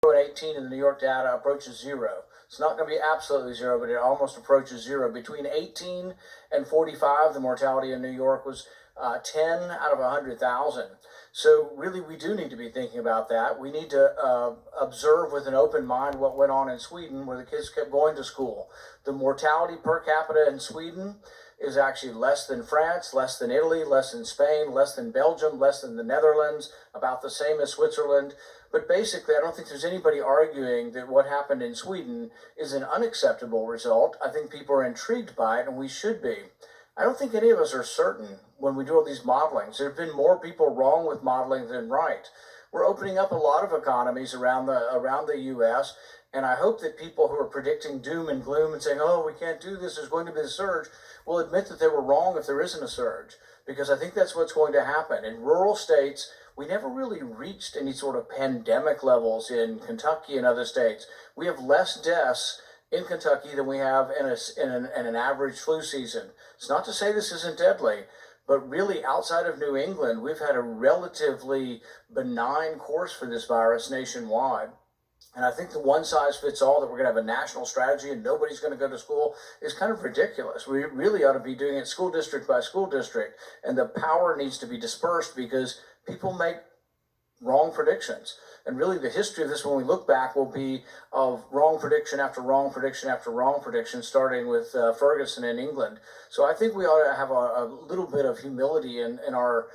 18 in the New York data approaches zero. It's not going to be absolutely zero, but it almost approaches zero. Between 18 and 45, the mortality in New York was 10 out of 100,000. So really, we do need to be thinking about that. We need to observe with an open mind what went on in Sweden, where the kids kept going to school. The mortality per capita in Sweden is actually less than France, less than Italy, less than Spain, less than Belgium, less than the Netherlands, about the same as Switzerland. But basically, I don't think there's anybody arguing that what happened in Sweden is an unacceptable result. I think people are intrigued by it, and we should be. I don't think any of us are certain when we do all these modelings. There have been more people wrong with modeling than right. We're opening up a lot of economies around the U.S., and I hope that people who are predicting doom and gloom and saying, oh, we can't do this, there's going to be a surge, will admit that they were wrong if there isn't a surge, because I think that's what's going to happen. In rural states, we never really reached any sort of pandemic levels in Kentucky and other states. We have less deaths in Kentucky than we have in an average flu season. It's not to say this isn't deadly, but really outside of New England, we've had a relatively benign course for this virus nationwide. And I think the one size fits all that we're going to have a national strategy and nobody's going to go to school is kind of ridiculous. We really ought to be doing it school district by school district. And the power needs to be dispersed because people make wrong predictions. And really the history of this, when we look back, will be of wrong prediction after wrong prediction after wrong prediction, starting with Ferguson in England. So I think we ought to have a little bit of humility in our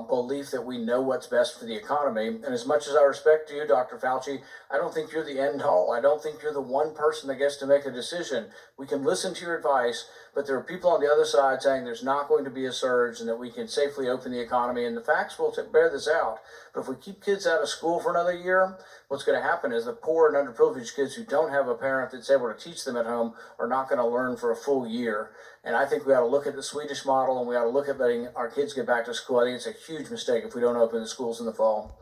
belief that we know what's best for the economy. And as much as I respect you, Dr. Fauci, I don't think you're the end all. I don't think you're the one person that gets to make a decision. We can listen to your advice, but there are people on the other side saying there's not going to be a surge and that we can safely open the economy, and the facts will bear this out. But if we keep kids out of school for another year, what's going to happen is the poor and underprivileged kids who don't have a parent that's able to teach them at home are not going to learn for a full year. And I think we ought to look at the Swedish model, and we ought to look at letting our kids get back to school. I think it's a huge mistake if we don't open the schools in the fall.